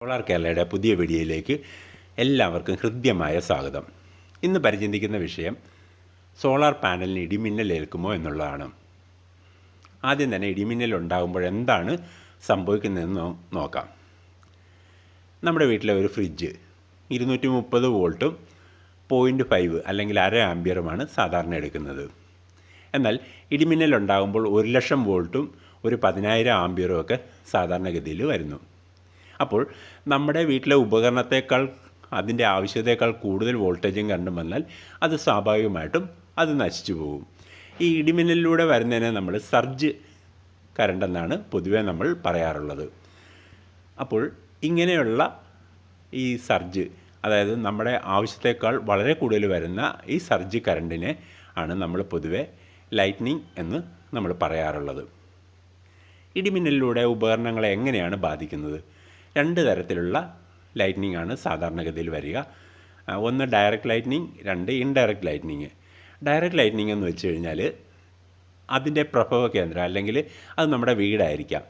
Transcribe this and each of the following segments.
Solar കേരളയുടെ പുതിയ വീഡിയോയിലേക്ക് എല്ലാവർക്കും ഹൃദ്യമായ സ്വാഗതം. ഇന്ന് പരിചിന്തിക്കുന്ന വിഷയം സോളാർ പാനലിന് ഇടിമിന്നൽ ഏൽക്കുമോ എന്നുള്ളതാണ്. ആദ്യം തന്നെ ഇടിമിന്നൽ ഉണ്ടാകുമ്പോൾ എന്താണ് സംഭവിക്കുന്നതെന്ന് നോക്കാം. നമ്മുടെ വീട്ടിലെ ഒരു ഫ്രിഡ്ജ് 230 വോൾട്ടും 0.5 അല്ലെങ്കിൽ അര ആംബിയറുമാണ് സാധാരണ എടുക്കുന്നത്. എന്നാൽ ഇടിമിന്നൽ ഉണ്ടാകുമ്പോൾ 1,00,000 വോൾട്ടും ഒരു 10,000 ആംബിയറും ഒക്കെ സാധാരണഗതിയിൽ വരുന്നു. അപ്പോൾ നമ്മുടെ വീട്ടിലെ ഉപകരണത്തേക്കാൾ അതിൻ്റെ ആവശ്യത്തേക്കാൾ കൂടുതൽ വോൾട്ടേജും കറണ്ടും വന്നാൽ അത് സ്വാഭാവികമായിട്ടും അത് നശിച്ചു പോകും. ഈ ഇടിമിന്നലിലൂടെ വരുന്നതിനെ നമ്മൾ സർജ് കറണ്ട് എന്നാണ് പൊതുവേ നമ്മൾ പറയാറുള്ളത്. അപ്പോൾ ഇങ്ങനെയുള്ള ഈ സർജ്, അതായത് നമ്മുടെ ആവശ്യത്തേക്കാൾ വളരെ കൂടുതൽ വരുന്ന ഈ സർജ് കറണ്ടിനെ ആണ് നമ്മൾ പൊതുവേ ലൈറ്റ്നിങ് എന്ന് നമ്മൾ പറയാറുള്ളത്. ഇടിമിന്നലിലൂടെ ഉപകരണങ്ങളെ എങ്ങനെയാണ് ബാധിക്കുന്നത്? 2 തരത്തിലുള്ള ലൈറ്റ്നിങ് ആണ് സാധാരണഗതിയിൽ വരിക. ഒന്ന് direct lightning, 2 indirect lightning. Direct lightning എന്ന് വെച്ച് കഴിഞ്ഞാൽ അതിൻ്റെ പ്രഭവ കേന്ദ്രം അല്ലെങ്കിൽ അത് നമ്മുടെ വീടായിരിക്കാം.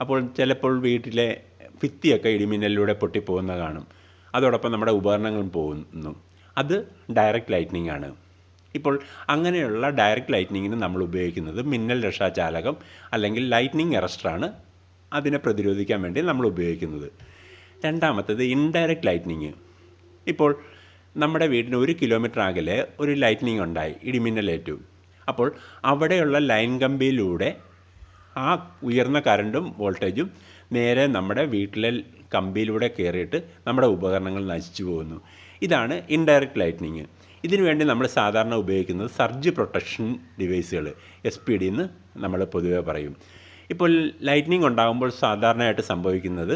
അപ്പോൾ ചിലപ്പോൾ വീട്ടിലെ ഭിത്തിയൊക്കെ ഇടിമിന്നലിലൂടെ പൊട്ടിപ്പോകുന്ന കാണും. അതോടൊപ്പം നമ്മുടെ ഉപകരണങ്ങളും പോകുന്നു. അത് ഡയറക്റ്റ് ലൈറ്റ്നിങ് ആണ്. ഇപ്പോൾ അങ്ങനെയുള്ള ഡയറക്റ്റ് ലൈറ്റ്നിങ്ങിന് നമ്മൾ ഉപയോഗിക്കുന്നത് മിന്നൽ രക്ഷാചാലകം അല്ലെങ്കിൽ ലൈറ്റ്നിങ് അറസ്റ്ററാണ് അതിനെ പ്രതിരോധിക്കാൻ വേണ്ടി നമ്മൾ ഉപയോഗിക്കുന്നത്. രണ്ടാമത്തേത് ഇൻഡയറക്റ്റ് ലൈറ്റ്നിങ്. ഇപ്പോൾ നമ്മുടെ വീടിന് 1 കിലോമീറ്റർ അകലെ ഒരു ലൈറ്റ്നിങ് ഉണ്ടായി, ഇടിമിന്നലേറ്റു. അപ്പോൾ അവിടെയുള്ള ലൈൻ കമ്പിയിലൂടെ ആ ഉയർന്ന കറണ്ടും വോൾട്ടേജും നേരെ നമ്മുടെ വീട്ടിലെ കമ്പിയിലൂടെ കയറിയിട്ട് നമ്മുടെ ഉപകരണങ്ങൾ നശിച്ചു പോകുന്നു. ഇതാണ് ഇൻഡയറക്റ്റ് ലൈറ്റ്നിങ്. ഇതിനുവേണ്ടി നമ്മൾ സാധാരണ ഉപയോഗിക്കുന്നത് സർജ് പ്രൊട്ടക്ഷൻ ഡിവൈസുകൾ, SPD എന്ന് നമ്മൾ പൊതുവെ പറയും. ഇപ്പോൾ ലൈറ്റ്നിങ് ഉണ്ടാകുമ്പോൾ സാധാരണയായിട്ട് സംഭവിക്കുന്നത്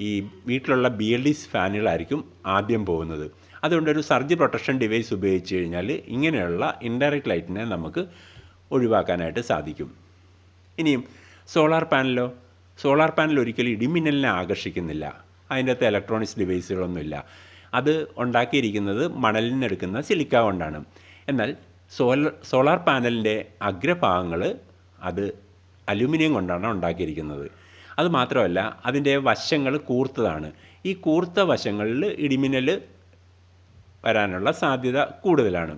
ഈ വീട്ടിലുള്ള BLDC ഫാനുകളായിരിക്കും ആദ്യം പോകുന്നത്. അതുകൊണ്ടൊരു സർജ് പ്രൊട്ടക്ഷൻ ഡിവൈസ് ഉപയോഗിച്ച് കഴിഞ്ഞാൽ ഇങ്ങനെയുള്ള ഇൻഡയറക്റ്റ് ലൈറ്റിനെ നമുക്ക് ഒഴിവാക്കാനായിട്ട് സാധിക്കും. ഇനിയും സോളാർ പാനലോ? സോളാർ പാനൽ ഒരിക്കലും ഇടിമിന്നലിനെ ആകർഷിക്കുന്നില്ല. അതിൻ്റെ അകത്ത് ഇലക്ട്രോണിക്സ് ഡിവൈസുകളൊന്നുമില്ല. അത് ഉണ്ടാക്കിയിരിക്കുന്നത് മണലിൽ നിന്നെടുക്കുന്ന സിലിക്ക കൊണ്ടാണ്. എന്നാൽ സോളാർ പാനലിൻ്റെ അഗ്രഭാഗങ്ങൾ അത് അലുമിനിയം കൊണ്ടാണ് ഉണ്ടാക്കിയിരിക്കുന്നത്. അതുമാത്രമല്ല, അതിൻ്റെ വശങ്ങൾ കൂർത്തതാണ്. ഈ കൂർത്ത വശങ്ങളിൽ ഇടിമിന്നൽ വരാനുള്ള സാധ്യത കൂടുതലാണ്.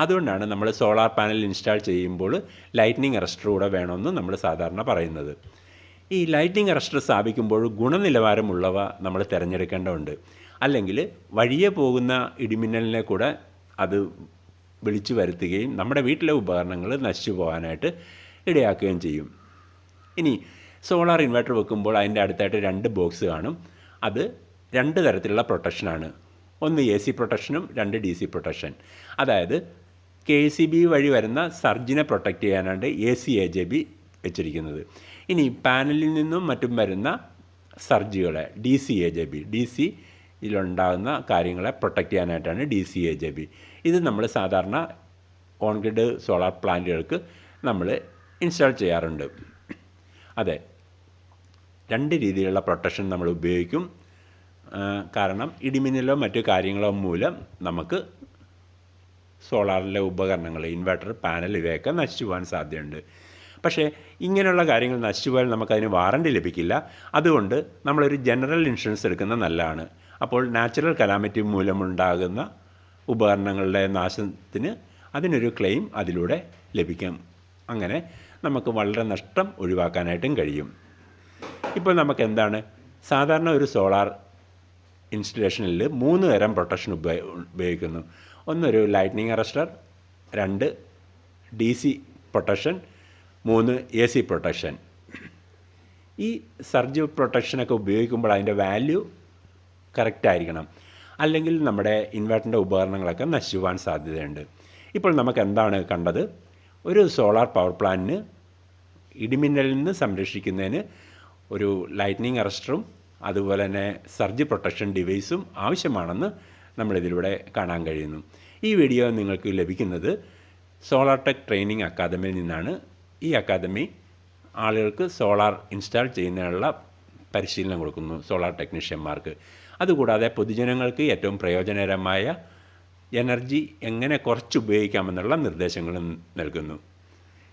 അതുകൊണ്ടാണ് നമ്മൾ സോളാർ പാനൽ ഇൻസ്റ്റാൾ ചെയ്യുമ്പോൾ ലൈറ്റ്നിങ് അറസ്റ്റർ കൂടെ വേണമെന്ന് നമ്മൾ സാധാരണ പറയുന്നത്. ഈ ലൈറ്റ്നിങ് അറസ്റ്റർ സ്ഥാപിക്കുമ്പോൾ ഗുണനിലവാരമുള്ളവ നമ്മൾ തിരഞ്ഞെടുക്കേണ്ടതുണ്ട്. അല്ലെങ്കിൽ വഴിയെ പോകുന്ന ഇടിമിന്നലിനെ കൂടെ അത് വിളിച്ചു വരുത്തുകയും നമ്മുടെ വീട്ടിലെ ഉപകരണങ്ങൾ നശിച്ചു പോകാനായിട്ട് ഇടയാക്കുകയും ചെയ്യും. ഇനി സോളാർ ഇൻവെർട്ടർ വെക്കുമ്പോൾ അതിൻ്റെ അടുത്തായിട്ട് 2 ബോക്സ് കാണും. അത് 2 തരത്തിലുള്ള പ്രൊട്ടക്ഷനാണ്. ഒന്ന് AC പ്രൊട്ടക്ഷനും 2 DC പ്രൊട്ടക്ഷൻ. അതായത് KCB വഴി വരുന്ന സർജിനെ പ്രൊട്ടക്റ്റ് ചെയ്യാനാണ് ACAJB വെച്ചിരിക്കുന്നത്. ഇനി പാനലിൽ നിന്നും മറ്റും വരുന്ന സർജുകളെ DCAJB, DCയിലുണ്ടാകുന്ന കാര്യങ്ങളെ പ്രൊട്ടക്റ്റ് ചെയ്യാനായിട്ടാണ് DCAJB. ഇത് നമ്മൾ സാധാരണ ഓൺഗ്രിഡ് സോളാർ പ്ലാന്റുകൾക്ക് നമ്മൾ ഇൻസ്റ്റാൾ ചെയ്യാറുണ്ട്. അതെ, 2 രീതിയിലുള്ള പ്രൊട്ടക്ഷൻ നമ്മൾ ഉപയോഗിക്കും. കാരണം ഇടിമിന്നലോ മറ്റു കാര്യങ്ങളോ മൂലം നമുക്ക് സോളാറിലെ ഉപകരണങ്ങൾ, ഇൻവെർട്ടർ, പാനൽ ഇവയൊക്കെ നശിച്ചു പോകാൻ സാധ്യതയുണ്ട്. പക്ഷേ ഇങ്ങനെയുള്ള കാര്യങ്ങൾ നശിച്ചു പോയാൽ നമുക്കതിന് വാറണ്ടി ലഭിക്കില്ല. അതുകൊണ്ട് നമ്മളൊരു ജനറൽ ഇൻഷുറൻസ് എടുക്കുന്നത് നല്ലതാണ്. അപ്പോൾ നാച്ചുറൽ കലാമിറ്റി മൂലമുണ്ടാകുന്ന ഉപകരണങ്ങളുടെ നാശത്തിന് അതിനൊരു ക്ലെയിം അതിലൂടെ ലഭിക്കും. അങ്ങനെ നമുക്ക് വളരെ നഷ്ടം ഒഴിവാക്കാനായിട്ടും കഴിയും. ഇപ്പോൾ നമുക്ക് എന്താണ് സാധാരണ ഒരു സോളാർ ഇൻസ്റ്റലേഷനിൽ 3 തരം പ്രൊട്ടക്ഷൻ ഉപയോഗിക്കുന്നു. ഒന്നൊരു lightning arrester, 2 DC protection, 3 AC protection. ഈ സർജ് പ്രൊട്ടക്ഷനൊക്കെ ഉപയോഗിക്കുമ്പോൾ അതിൻ്റെ വാല്യൂ കറക്റ്റായിരിക്കണം. അല്ലെങ്കിൽ നമ്മുടെ ഇൻവെർട്ടറിൻ്റെ ഉപകരണങ്ങളൊക്കെ നശിച്ചു പോകാൻ സാധ്യതയുണ്ട്. ഇപ്പോൾ നമുക്ക് എന്താണ് കണ്ടത്? ഒരു സോളാർ പവർ പ്ലാന്റിന് ഇടിമിന്നലിൽ നിന്ന് സംരക്ഷിക്കുന്നതിന് ഒരു ലൈറ്റ്നിങ് അറസ്റ്ററും അതുപോലെ തന്നെ സർജ് പ്രൊട്ടക്ഷൻ ഡിവൈസും ആവശ്യമാണെന്ന് നമ്മളിതിലൂടെ കാണാൻ കഴിയുന്നു. ഈ വീഡിയോ നിങ്ങൾക്ക് ലഭിക്കുന്നത് സോളാർ ടെക് ട്രെയിനിങ് അക്കാദമിയിൽ നിന്നാണ്. ഈ അക്കാദമി ആളുകൾക്ക് സോളാർ ഇൻസ്റ്റാൾ ചെയ്യുന്നതിനുള്ള പരിശീലനം കൊടുക്കുന്നു, സോളാർ ടെക്നീഷ്യന്മാർക്ക്. അതുകൂടാതെ പൊതുജനങ്ങൾക്ക് ഏറ്റവും പ്രയോജനകരമായ എനർജി എങ്ങനെ കുറച്ച് ഉപയോഗിക്കാമെന്നുള്ള നിർദ്ദേശങ്ങളും നൽകുന്നു.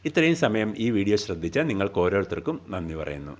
ഇത്രയും സമയം ഈ വീഡിയോ ശ്രദ്ധിച്ച നിങ്ങൾക്ക് ഓരോരുത്തർക്കും നന്ദി പറയുന്നു.